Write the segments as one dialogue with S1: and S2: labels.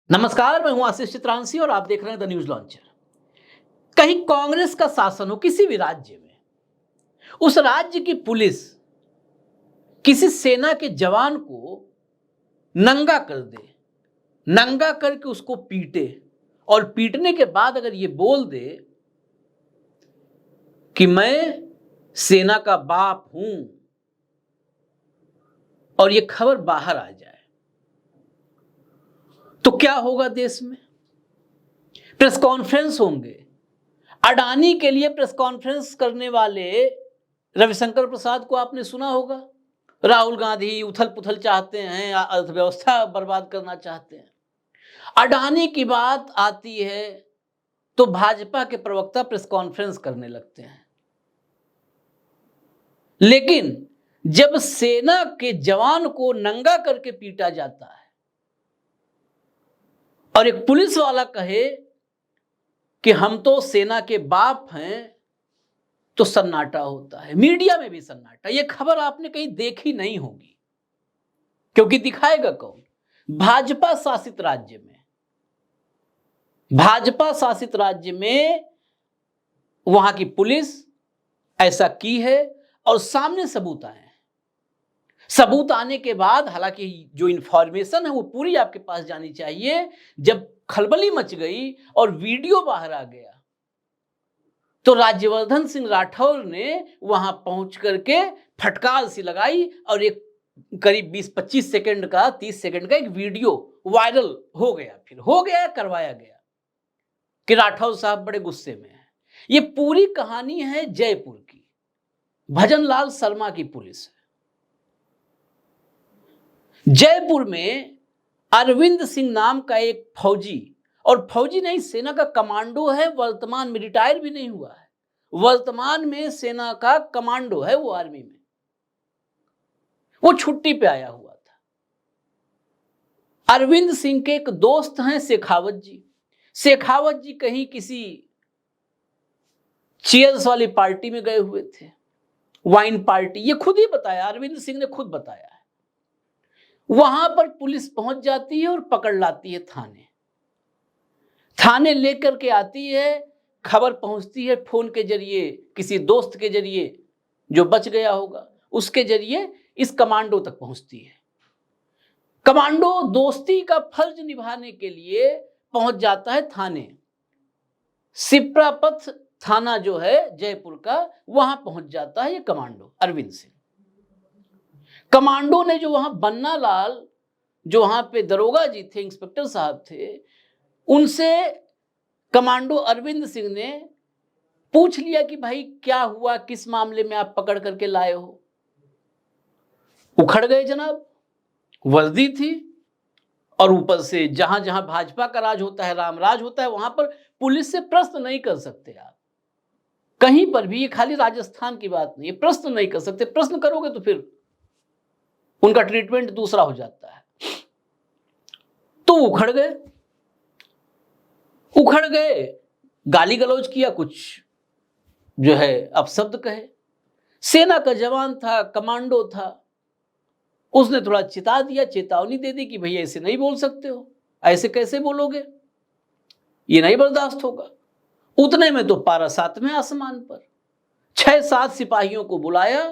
S1: नमस्कार, मैं हूं आशीष चित्रांशी और आप देख रहे हैं द न्यूज लॉन्चर। कहीं कांग्रेस का शासन हो किसी भी राज्य में, उस राज्य की पुलिस किसी सेना के जवान को नंगा कर दे, नंगा करके उसको पीटे और पीटने के बाद अगर ये बोल दे कि मैं सेना का बाप हूं और ये खबर बाहर आ जाए, तो क्या होगा देश में? प्रेस कॉन्फ्रेंस होंगे। अडानी के लिए प्रेस कॉन्फ्रेंस करने वाले रविशंकर प्रसाद को आपने सुना होगा। राहुल गांधी उथल पुथल चाहते हैं, अर्थव्यवस्था बर्बाद करना चाहते हैं। अडानी की बात आती है तो भाजपा के प्रवक्ता प्रेस कॉन्फ्रेंस करने लगते हैं। लेकिन जब सेना के जवान को नंगा करके पीटा जाता है और एक पुलिस वाला कहे कि हम तो सेना के बाप हैं, तो सन्नाटा होता है। मीडिया में भी सन्नाटा। यह खबर आपने कहीं देखी नहीं होगी, क्योंकि दिखाएगा कौन? भाजपा शासित राज्य में, भाजपा शासित राज्य में वहां की पुलिस ऐसा की है और सामने सबूत आए हैं। सबूत आने के बाद, हालांकि जो इंफॉर्मेशन है वो पूरी आपके पास जानी चाहिए। जब खलबली मच गई और वीडियो बाहर आ गया, तो राज्यवर्धन सिंह राठौर ने वहां पहुंच करके फटकार सी लगाई और एक करीब 20-25 सेकंड का, 30 सेकंड का एक वीडियो वायरल हो गया। फिर हो गया, करवाया गया कि राठौर साहब बड़े गुस्से में हैं। ये पूरी कहानी है जयपुर की, भजनलाल शर्मा की पुलिस है। जयपुर में अरविंद सिंह नाम का एक फौजी, और फौजी नहीं, सेना का कमांडो है, वर्तमान में रिटायर भी नहीं हुआ है, वर्तमान में सेना का कमांडो है वो आर्मी में। वो छुट्टी पे आया हुआ था। अरविंद सिंह के एक दोस्त हैं शेखावत जी। शेखावत जी कहीं किसी चीयर्स वाली पार्टी में गए हुए थे, वाइन पार्टी। ये खुद ही बताया, अरविंद सिंह ने खुद बताया है। वहां पर पुलिस पहुंच जाती है और पकड़ लाती है थाने। थाने लेकर के आती है, खबर पहुंचती है फोन के जरिए, किसी दोस्त के जरिए जो बच गया होगा, उसके जरिए इस कमांडो तक पहुंचती है। कमांडो दोस्ती का फर्ज निभाने के लिए पहुंच जाता है थाने। सिप्रापथ थाना जो है जयपुर का, वहां पहुंच जाता है ये कमांडो अरविंद सिंह। कमांडो ने जो वहां बन्ना लाल, जो वहां पे दरोगा जी थे, इंस्पेक्टर साहब थे, उनसे कमांडो अरविंद सिंह ने पूछ लिया कि भाई क्या हुआ, किस मामले में आप पकड़ करके लाए हो? उखड़ गए जनाब। वर्दी थी और ऊपर से जहां जहां भाजपा का राज होता है, रामराज होता है, वहां पर पुलिस से प्रश्न नहीं कर सकते आप कहीं पर भी। ये खाली राजस्थान की बात नहीं है, प्रश्न नहीं कर सकते। प्रश्न करोगे तो फिर उनका ट्रीटमेंट दूसरा हो जाता है। तो उखड़ गए, उखड़ गए, गाली गलौज किया, कुछ जो है अपशब्द कहे। सेना का जवान था, कमांडो था, उसने थोड़ा चिता दिया, चेतावनी दे दी कि भैया ऐसे नहीं बोल सकते हो, ऐसे कैसे बोलोगे, ये नहीं बर्दाश्त होगा। उतने में तो पारा 7वें आसमान पर। 6-7 सिपाहियों को बुलाया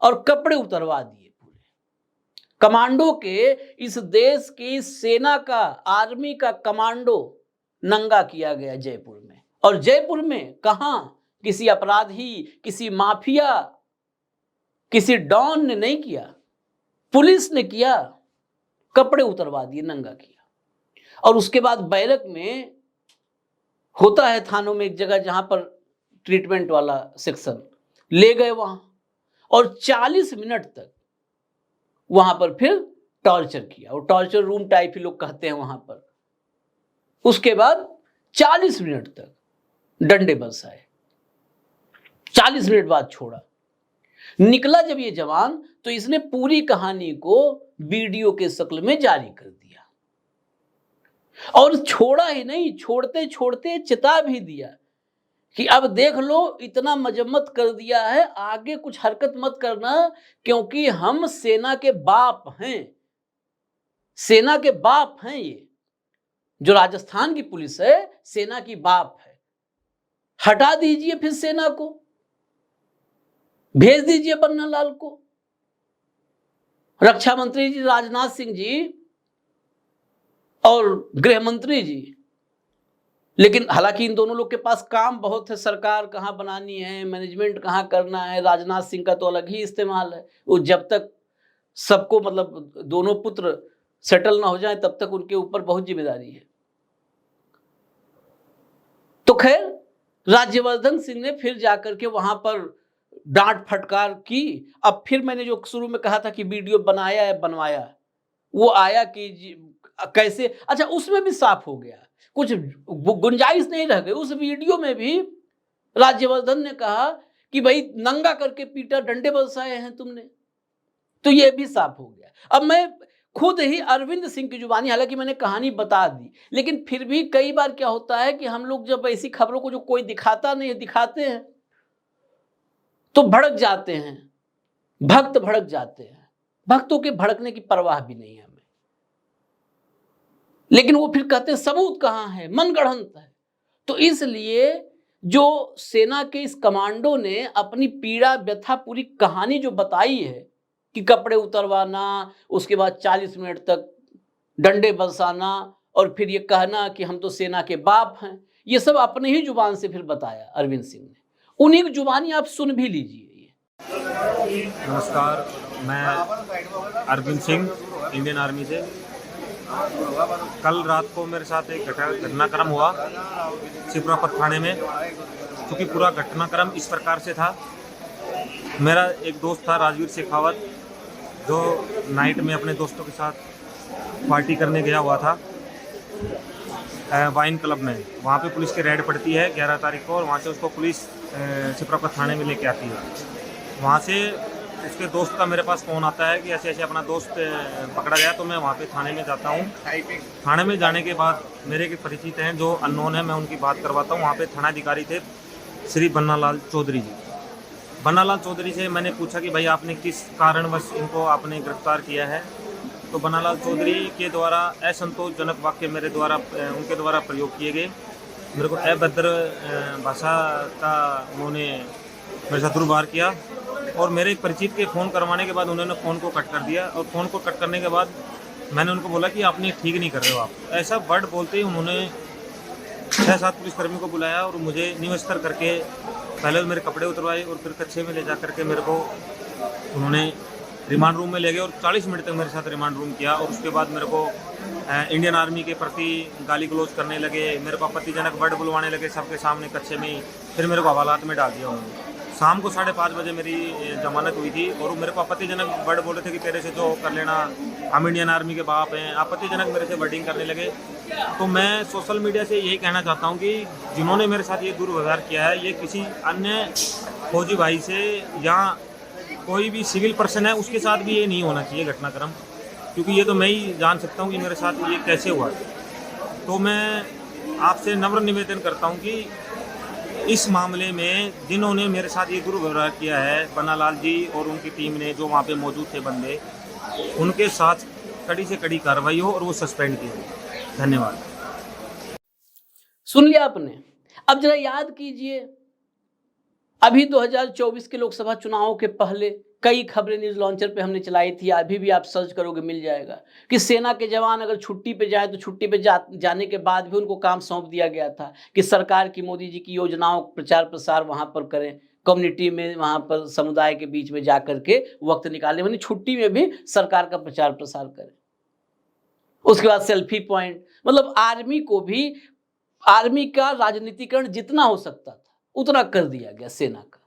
S1: और कपड़े उतरवा दिए पूरे। कमांडो के, इस देश की सेना का, आर्मी का कमांडो नंगा किया गया जयपुर में। और जयपुर में कहां? किसी अपराधी, किसी माफिया, किसी डॉन ने नहीं किया, पुलिस ने किया। कपड़े उतरवा दिए, नंगा किया। और उसके बाद बैरक में होता है, थानों में एक जगह जहां पर ट्रीटमेंट वाला सेक्शन, ले गए वहां और 40 मिनट तक वहां पर फिर टॉर्चर किया। और टॉर्चर रूम टाइप ही लोग कहते हैं वहां पर। उसके बाद 40 मिनट तक डंडे बरसाए, 40 मिनट बाद छोड़ा। निकला जब ये जवान, तो इसने पूरी कहानी को वीडियो के शक्ल में जारी कर दिया। और छोड़ा ही नहीं, छोड़ते छोड़ते चिता भी दिया कि अब देख लो, इतना मजम्मत कर दिया है, आगे कुछ हरकत मत करना, क्योंकि हम सेना के बाप हैं, सेना के बाप हैं ये। जो राजस्थान की पुलिस है सेना की बाप है। हटा दीजिए फिर सेना को, भेज दीजिए बन्नालाल को। रक्षा मंत्री जी राजनाथ सिंह जी और गृह मंत्री जी, लेकिन हालांकि इन दोनों लोग के पास काम बहुत है, सरकार कहां बनानी है, मैनेजमेंट कहां करना है। राजनाथ सिंह का तो अलग ही इस्तेमाल है, वो जब तक सबको मतलब दोनों पुत्र सेटल ना हो जाए तब तक उनके ऊपर बहुत जिम्मेदारी है। तो खैर राज्यवर्धन सिंह ने फिर जाकर के वहां पर डांट फटकार की। अब फिर मैंने जो शुरू में कहा था कि वीडियो बनाया है बनवाया, वो आया कि कैसे, अच्छा उसमें भी साफ हो गया, कुछ गुंजाइश नहीं रह गई। उस वीडियो में भी राज्यवर्धन ने कहा कि भाई नंगा करके पीटा, डंडे बरसाए हैं तुमने, तो ये भी साफ हो गया। अब मैं खुद ही अरविंद सिंह की जुबानी, हालांकि मैंने कहानी बता दी, लेकिन फिर भी कई बार क्या होता है कि हम लोग जब ऐसी खबरों को जो कोई दिखाता नहीं दिखाते हैं तो भड़क जाते हैं, भक्त भड़क जाते हैं। भक्तों के भड़कने की परवाह भी नहीं है हमें, लेकिन वो फिर कहते हैं सबूत कहां है, मनगढ़ंत है। तो इसलिए जो सेना के इस कमांडो ने अपनी पीड़ा व्यथा पूरी कहानी जो बताई है कि कपड़े उतरवाना, उसके बाद 40 मिनट तक डंडे बरसाना और फिर ये कहना कि हम तो सेना के बाप हैं, ये सब अपने ही जुबान से फिर बताया अरविंद सिंह ने। उन्हीं की जुबानी आप सुन भी लीजिए।
S2: नमस्कार, मैं अरविंद सिंह इंडियन आर्मी से। कल रात को मेरे साथ एक घटनाक्रम हुआ छिबरापत थाने में। क्योंकि पूरा घटनाक्रम इस प्रकार से था, मेरा एक दोस्त था राजवीर शेखावत, जो नाइट में अपने दोस्तों के साथ पार्टी करने गया हुआ था वाइन क्लब में। वहाँ पे पुलिस की रेड पड़ती है 11 तारीख को, और वहाँ से उसको पुलिस छिबरापत थाने में लेके आती है। वहाँ से उसके दोस्त का मेरे पास फ़ोन आता है कि ऐसे ऐसे अपना दोस्त पकड़ा गया। तो मैं वहाँ पे थाने में जाता हूँ। थाने में जाने के बाद मेरे के परिचित हैं जो अननोन है, मैं उनकी बात करवाता हूँ। वहाँ पे थानाधिकारी थे श्री बन्नालाल चौधरी जी। बन्नालाल चौधरी से मैंने पूछा कि भाई आपने किस कारणवश इनको आपने गिरफ्तार किया है। तो बन्नालाल चौधरी के द्वारा असंतोषजनक वाक्य मेरे द्वारा उनके द्वारा प्रयोग किए गए। मेरे को अभद्र भाषा का उन्होंने मेरे साथ दुर्व्यवहार किया, और मेरे एक परिचित के फ़ोन करवाने के बाद उन्होंने फ़ोन को कट कर दिया। और फ़ोन को कट करने के बाद मैंने उनको बोला कि आप ठीक नहीं कर रहे हो आप, ऐसा वर्ड बोलते ही उन्होंने 6-7 पुलिसकर्मियों को बुलाया और मुझे निवस्त्र करके पहले मेरे कपड़े उतरवाए और फिर कच्छे में ले जा करके मेरे को उन्होंने रिमांड रूम में ले गए और 40 मिनट तक मेरे साथ रिमांड रूम किया। और उसके बाद मेरे को इंडियन आर्मी के प्रति गाली गलौज करने लगे, मेरे को आपत्तिजनक वर्ड बुलवाने लगे सबके सामने कच्छे में ही। फिर मेरे को हवालात में डाल दिया उन्होंने। शाम को 5:30 बजे मेरी जमानत हुई थी, और मेरे को आपत्तिजनक वर्ड बोले थे कि तेरे से जो कर लेना, हम इंडियन आर्मी के बाप हैं, आपत्तिजनक मेरे से वर्डिंग करने लगे। तो मैं सोशल मीडिया से यही कहना चाहता हूँ कि जिन्होंने मेरे साथ ये दुर्व्यवहार किया है, ये किसी अन्य फौजी भाई से या कोई भी सिविल पर्सन है उसके साथ भी ये नहीं होना चाहिए घटनाक्रम, क्योंकि ये तो मैं ही जान सकता हूँ कि मेरे साथ ये कैसे हुआ। तो मैं आपसे नम्र निवेदन करता हूँ कि इस मामले में जिन्होंने मेरे साथ ये दुर्व्यवहार किया है, बन्नालाल जी और उनकी टीम ने जो वहाँ पे मौजूद थे बंदे, उनके साथ कड़ी से कड़ी कार्रवाई हो और वो सस्पेंड किए जाए। धन्यवाद।
S1: सुन लिया आपने। अब जरा याद कीजिए, अभी 2024 के लोकसभा चुनावों के पहले कई खबरें न्यूज लॉन्चर पे हमने चलाई थी, अभी भी आप सर्च करोगे मिल जाएगा, कि सेना के जवान अगर छुट्टी पे जाए तो छुट्टी पे जाने के बाद भी उनको काम सौंप दिया गया था कि सरकार की, मोदी जी की योजनाओं प्रचार प्रसार वहां पर करें, कम्युनिटी में वहां पर समुदाय के बीच में जाकर के वक्त निकालें, यानी छुट्टी में भी सरकार का प्रचार प्रसार करें। उसके बाद सेल्फी पॉइंट, मतलब आर्मी को भी, आर्मी का राजनीतिकरण जितना हो सकता था उतना कर दिया गया सेना का,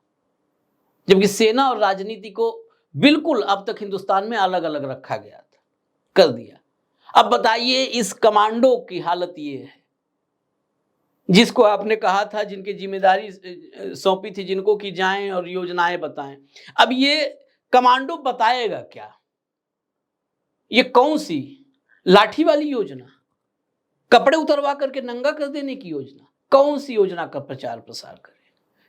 S1: जबकि सेना और राजनीति को बिल्कुल अब तक हिंदुस्तान में अलग अलग रखा गया था, कर दिया। अब बताइए इस कमांडो की हालत ये है, जिसको आपने कहा था, जिनकी जिम्मेदारी सौंपी थी जिनको कि जाएं और योजनाएं बताएं। अब ये कमांडो बताएगा क्या? ये कौन सी लाठी वाली योजना, कपड़े उतरवा करके नंगा कर देने की योजना, कौन सी योजना का प्रचार प्रसार करे,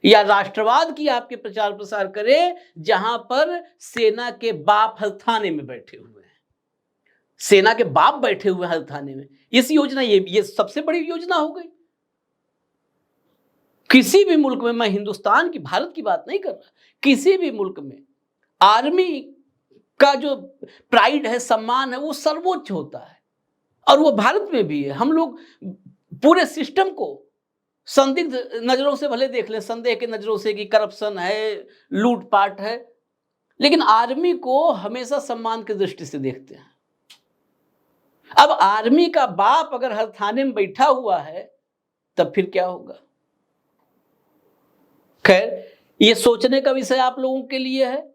S1: या राष्ट्रवाद की आपके प्रचार प्रसार करे, जहां पर सेना के बाप थाने में बैठे हुए हैं, सेना के बाप बैठे हुए हैं हर थाने में। इस योजना, ये सबसे बड़ी योजना हो गई। किसी भी मुल्क में, मैं हिंदुस्तान की, भारत की बात नहीं कर रहा, किसी भी मुल्क में आर्मी का जो प्राइड है, सम्मान है, वो सर्वोच्च होता है, और वो भारत में भी है। हम लोग पूरे सिस्टम को संदिग्ध नजरों से भले देख लें, संदेह की नजरों से कि करप्शन है, लूटपाट है, लेकिन आर्मी को हमेशा सम्मान की दृष्टि से देखते हैं। अब आर्मी का बाप अगर हर थाने में बैठा हुआ है, तब फिर क्या होगा? खैर, ये सोचने का विषय आप लोगों के लिए है,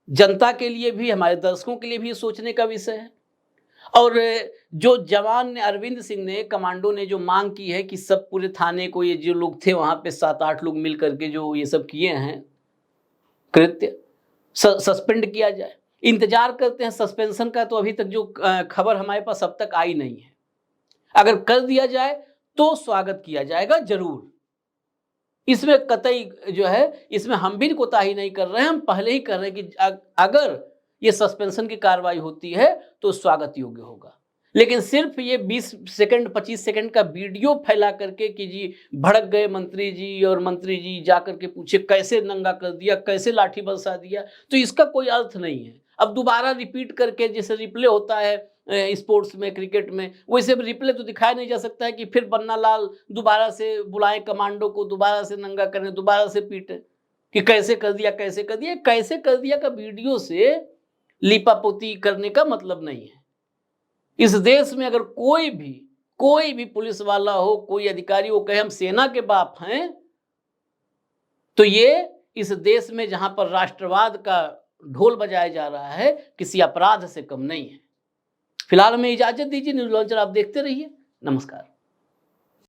S1: जनता के लिए भी, हमारे दर्शकों के लिए भी सोचने का विषय है। और जो जवान ने, अरविंद सिंह ने, कमांडो ने जो मांग की है कि सब पूरे थाने को, ये जो लोग थे वहां पे 7-8 लोग मिल करके जो ये सब किए हैं कृत्य, सस्पेंड किया जाए। इंतजार करते हैं सस्पेंशन का, तो अभी तक जो खबर हमारे पास अब तक आई नहीं है। अगर कर दिया जाए तो स्वागत किया जाएगा जरूर। इसमें कतई जो है, इसमें हम भी कोताही नहीं कर रहे हैं, हम पहले ही कर रहे हैं कि अगर ये सस्पेंशन की कार्रवाई होती है तो स्वागत योग्य होगा। लेकिन सिर्फ ये 20 सेकंड 25 सेकंड का वीडियो फैला करके कि जी भड़क गए मंत्री जी, और मंत्री जी जाकर के पूछे कैसे नंगा कर दिया, कैसे लाठी बरसा दिया, तो इसका कोई अर्थ नहीं है। अब दोबारा रिपीट करके, जैसे रिप्ले होता है स्पोर्ट्स में, क्रिकेट में, वैसे रिप्ले तो दिखाया नहीं जा सकता है कि फिर पन्ना लाल दोबारा से बुलाएं कमांडो को, दोबारा से नंगा करें, दोबारा से पीटें कि कैसे कर दिया, कैसे कर दिया। कैसे कर दिया का वीडियो से लिपापोती करने का मतलब नहीं है। इस देश में अगर कोई भी पुलिस वाला हो, कोई अधिकारी हो, कहे हम सेना के बाप हैं, तो ये इस देश में जहां पर राष्ट्रवाद का ढोल बजाया जा रहा है, किसी अपराध से कम नहीं है। फिलहाल हमें इजाजत दीजिए। न्यूज लॉन्चर आप देखते रहिए। नमस्कार।